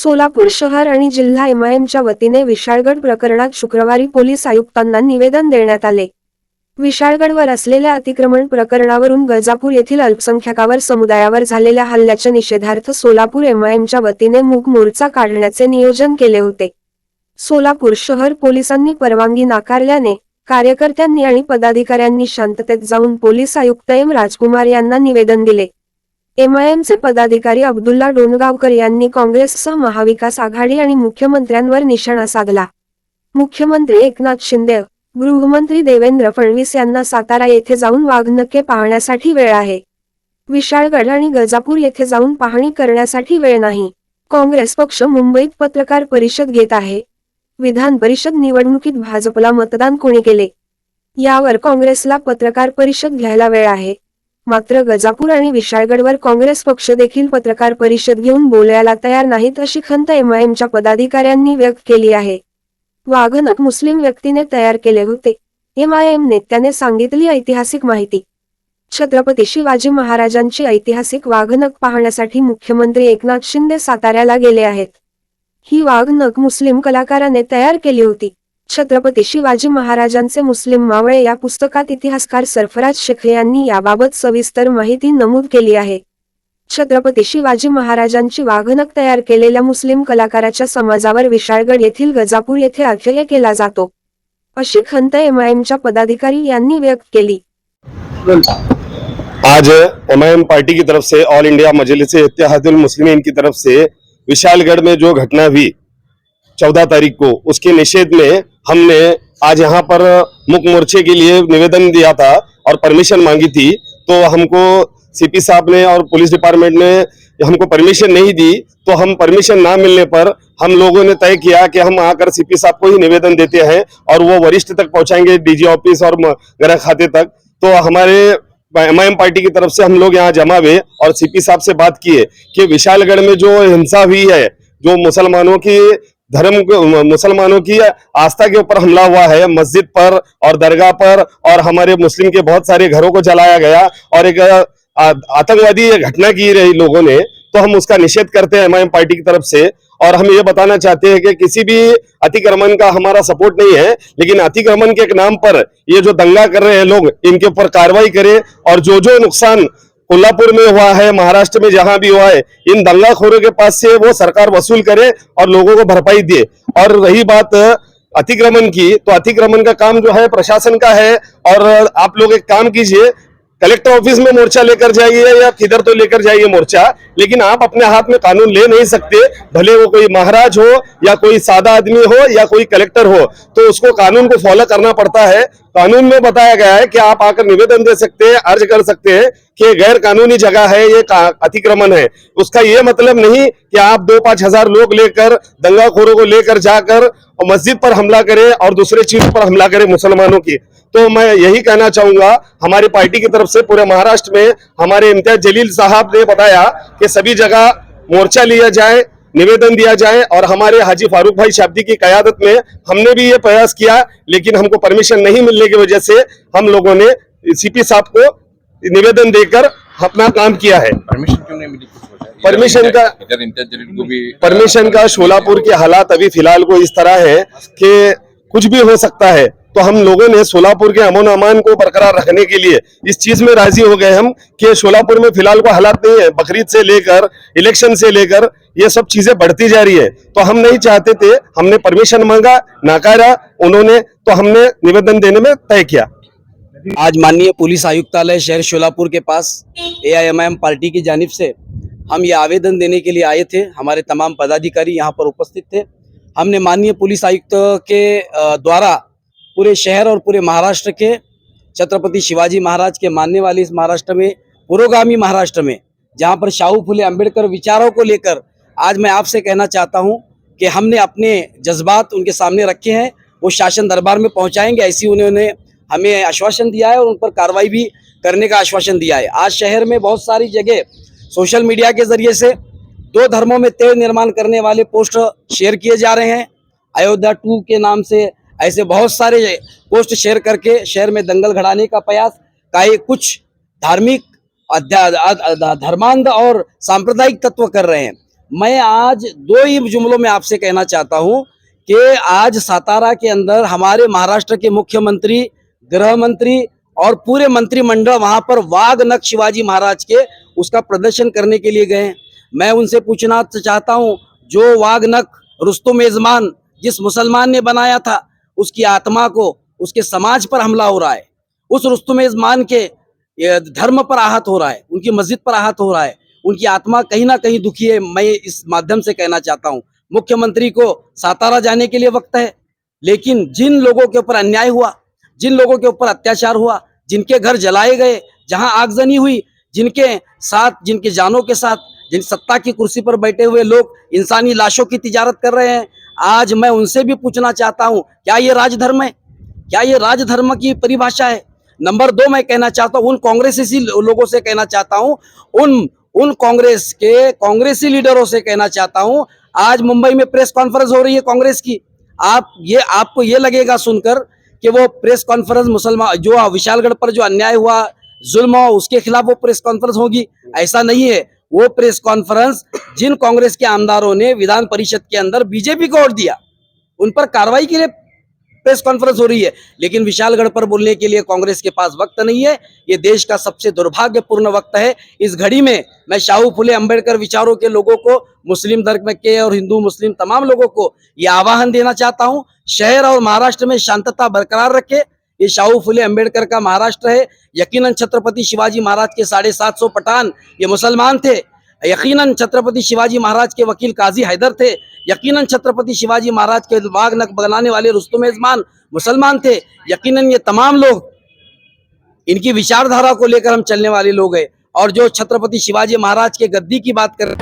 सोलापूर शहर आणि जिल्हा एमआयएमच्या वतीने विशाळगड प्रकरणात शुक्रवारी पोलीस आयुक्तांना निवेदन देण्यात आले। विशाळगडवर असलेल्या अतिक्रमण प्रकरणावरून गजापूर येथील अल्पसंख्याकावर समुदायावर झालेल्या हल्ल्याच्या निषेधार्थ सोलापूर एमआयएमच्या वतीने मूक मोर्चा काढण्याचे नियोजन केले होते। सोलापूर शहर पोलिसांनी परवानगी नाकारल्याने कार्यकर्त्यांनी आणि पदाधिकाऱ्यांनी शांततेत जाऊन पोलीस आयुक्त एम राजकुमार यांना निवेदन दिले। एमआयएमचे पदाधिकारी अब्दुल्ला डोणगावकर यांनी काँग्रेससह महाविकास आघाडी आणि मुख्यमंत्र्यांवर निशाणा साधला। मुख्यमंत्री एकनाथ शिंदे, गृहमंत्री देवेंद्र फडणवीस यांना सातारा येथे जाऊन वाघनखे पाहण्यासाठी वेळ आहे। विशाळगड आणि गजापूर येथे जाऊन पाहणी करण्यासाठी वेळ नाही। काँग्रेस पक्ष मुंबईत पत्रकार परिषद घेत आहे। विधान परिषद निवडणुकीत भाजपला मतदान कोणी केले यावर काँग्रेसला पत्रकार परिषद घ्यायला वेळ आहे। मात्र गजापूर आणि विशाळगडवर काँग्रेस पक्ष देखील पत्रकार परिषद घेऊन बोलायला तयार नाहीत अशी खंत एमआयएमच्या पदाधिकाऱ्यांनी व्यक्त केली आहे। वाघनख मुस्लिम व्यक्तीने तयार केले होते। एमआयएम नेत्याने सांगितली ऐतिहासिक माहिती। छत्रपती शिवाजी महाराजांची ऐतिहासिक वाघनख पाहण्यासाठी मुख्यमंत्री एकनाथ शिंदे साताऱ्याला गेले आहेत। ही वाघनख मुस्लिम कलाकाराने तयार केली होती। छत्रपती शिवाजी महाराजांचे मुस्लिम मावळे या पुस्तकात इतिहासकार सरफराज शेख यांनी याबाबत सविस्तर माहिती नमूद केली आहे। छत्रपती शिवाजी महाराजांची वाघनख तयार केलेल्या मुस्लिम कलाकाराच्या समाजावर विशाळगड येथील गजापूर येथे अन्याय केला जातो अशी खंत एमआयएमच्या पदाधिकारी यांनी व्यक्त केली। आज एमआईएम पार्टी की तरफ से ऑल इंडिया मजलिस इत्तेहादुल मुस्लिमीन की तरफ से विशालगढ़ में जो घटना हुई 14 तारीख को, उसके निषेध में हमने आज यहाँ पर मुक मोर्चे के लिए निवेदन दिया था और परमिशन मांगी थी। तो हमको सीपी साहब ने और पुलिस डिपार्टमेंट ने हमको परमिशन नहीं दी। तो हम परमिशन ना मिलने पर हम लोगों ने तय किया कि हम आकर सीपी साहब को ही निवेदन देते हैं और वो वरिष्ठ तक पहुंचाएंगे, डीजी ऑफिस और गृह खाते तक। तो हमारे एमआईएम पार्टी की तरफ से हम लोग यहाँ जमा हुए और सीपी साहब से बात किए कि विशालगढ़ में जो हिंसा हुई है, जो मुसलमानों की आस्था के ऊपर हमला हुआ है, मस्जिद पर और दरगाह पर और हमारे मुस्लिम के बहुत सारे घरों को जलाया गया और एक आतंकवादी घटना की रही लोगों ने, तो हम उसका निषेध करते हैं एमआईएम पार्टी की तरफ से। और हम ये बताना चाहते हैं कि किसी भी अतिक्रमण का हमारा सपोर्ट नहीं है, लेकिन अतिक्रमण के नाम पर ये जो दंगा कर रहे हैं लोग, इनके ऊपर कार्रवाई करें और जो नुकसान कोल्हापुर में हुआ है, महाराष्ट्र में जहां भी हुआ है, इन दंगाखोरों के पास से वो सरकार वसूल करे और लोगों को भरपाई दे। और रही बात अतिक्रमण की, तो अतिक्रमण का काम जो है प्रशासन का है। और आप लोग एक काम कीजिए, कलेक्टर ऑफिस में मोर्चा लेकर जाइए या किधर तो लेकर जाइए मोर्चा, लेकिन आप अपने हाथ में कानून ले नहीं सकते। भले वो कोई महाराज हो या कोई सादा आदमी हो या कोई कलेक्टर हो, तो उसको कानून को फॉलो करना पड़ता है। कानून में बताया गया है कि आप आकर निवेदन दे सकते हैं, अर्ज कर सकते हैं कि गैर कानूनी जगह है, ये अतिक्रमण है। उसका ये मतलब नहीं कि आप 2-5 हजार लोग लेकर, दंगाखोरों को लेकर जाकर मस्जिद पर हमला करें और दूसरे चीज पर हमला करें मुसलमानों की। तो मैं यही कहना चाहूंगा, हमारी पार्टी की तरफ से पूरे महाराष्ट्र में हमारे इम्तियाज जलील साहब ने बताया कि सभी जगह मोर्चा लिया जाए, निवेदन दिया जाए। और हमारे हाजी फारूक भाई शाब्दी की क़यादत में हमने भी ये प्रयास किया, लेकिन हमको परमिशन नहीं मिलने की वजह से हम लोगों ने सीपी साहब को निवेदन देकर अपना काम किया है। परमिशन क्यों नहीं मिली? परमिशन का शोलापुर के हालात अभी फिलहाल को इस तरह है कि कुछ भी हो सकता है। तो हम लोगों ने सोलापुर के अमन अमान को बरकरार रखने के लिए इस चीज में राजी हो गए हम कि सोलापुर में फिलहाल को हालात नहीं है। बकरीद से लेकर इलेक्शन से लेकर ये सब चीजें बढ़ती जा रही है, तो हम नहीं चाहते थे। हमने परमिशन मांगा, नाकारा उन्होंने, तो हमने निवेदन देने में तय किया। आज माननीय पुलिस आयुक्तालय शहर शोलापुर के पास एआईएमआईएम पार्टी की जानिब से हम ये आवेदन देने के लिए आए थे। हमारे तमाम पदाधिकारी यहाँ पर उपस्थित थे। हमने माननीय पुलिस आयुक्त के द्वारा पूरे शहर और पूरे महाराष्ट्र के छत्रपति शिवाजी महाराज के मानने वाले इस महाराष्ट्र में, पुरोगामी महाराष्ट्र में, जहाँ पर शाहू फुले अंबेडकर विचारों को लेकर आज मैं आपसे कहना चाहता हूँ कि हमने अपने जज्बात उनके सामने रखे हैं। वो शासन दरबार में पहुँचाएंगे, ऐसी उन्होंने हमें आश्वासन दिया है और उन पर कार्रवाई भी करने का आश्वासन दिया है। आज शहर में बहुत सारी जगह सोशल मीडिया के जरिए से 2 धर्मों में तेल निर्माण करने वाले पोस्ट शेयर किए जा रहे हैं। अयोध्या 2 के नाम से ऐसे बहुत सारे पोस्ट शेयर करके शहर में दंगल घड़ाने का प्रयास का कुछ धार्मिक धर्मांध और सांप्रदायिक तत्व कर रहे हैं। मैं आज दो ही जुमलों में आपसे कहना चाहता हूं कि आज सातारा के अंदर हमारे महाराष्ट्र के मुख्यमंत्री, गृह मंत्री और पूरे मंत्रिमंडल वहां पर वाघ नख शिवाजी महाराज के उसका प्रदर्शन करने के लिए गए हैं। मैं उनसे पूछना चाहता हूं, जो वाघ नख रुस्तुम मेजबान जिस मुसलमान ने बनाया था, उसकी आत्मा को, उसके समाज पर हमला हो रहा है, उस रुस्तुम मेजबान के धर्म पर आहत हो रहा है, उनकी मस्जिद पर आहत हो रहा है, उनकी आत्मा कहीं ना कहीं दुखी है। मैं इस माध्यम से कहना चाहता हूं, मुख्यमंत्री को सातारा जाने के लिए वक्त है, लेकिन जिन लोगों के ऊपर अन्याय हुआ, जिन लोगों के ऊपर अत्याचार हुआ, जिनके घर जलाए गए, जहां आगजनी हुई, जिनके साथ, जिनके जानों के साथ, जिन सत्ता की कुर्सी पर बैठे हुए लोग इंसानी लाशों की तिजारत कर रहे हैं, आज मैं उनसे भी पूछना चाहता हूं, क्या ये राजधर्म है? क्या ये राजधर्म की परिभाषा है? नंबर 2, मैं कहना चाहता हूं, उन कांग्रेसी लोगों से कहना चाहता हूं, उन कांग्रेसी लीडरों से कहना चाहता हूं, आज मुंबई में प्रेस कॉन्फ्रेंस हो रही है कांग्रेस की। आपको ये लगेगा सुनकर कि वो प्रेस कॉन्फ्रेंस मुसलमान, जो विशालगढ़ पर जो अन्याय हुआ, जुल्म हुआ, उसके खिलाफ वो प्रेस कॉन्फ्रेंस होगी? ऐसा नहीं है। वो प्रेस कॉन्फ्रेंस जिन कांग्रेस के आमदारों ने विधान परिषद के अंदर बीजेपी को वोट दिया, उन पर कार्रवाई के लिए प्रेस कॉन्फ्रेंस हो रही है, लेकिन विशालगढ़ पर बोलने के लिए कांग्रेस के पास वक्त नहीं है। ये देश का सबसे दुर्भाग्यपूर्ण वक्त है। इस घड़ी में मैं शाहू फुले अंबेडकर विचारों के लोगों को, मुस्लिम धर्म के और हिंदू मुस्लिम तमाम लोगों को ये आह्वान देना चाहता हूं, शहर और महाराष्ट्र में शांतता बरकरार रखे। ये शाहू फुले अंबेडकर का महाराष्ट्र है। यकीनन छत्रपति शिवाजी महाराज के 750 पठान ये मुसलमान थे। यकीनन छत्रपति शिवाजी महाराज के वकील काजी हैदर थे। यकीनन छत्रपति शिवाजी महाराज के वाघ नख बनाने वाले रुस्तुम मेजबान मुसलमान थे। यकीनन ये तमाम लोग, इनकी विचारधारा को लेकर हम चलने वाले लोग हैं। और जो छत्रपति शिवाजी महाराज के गद्दी की बात कर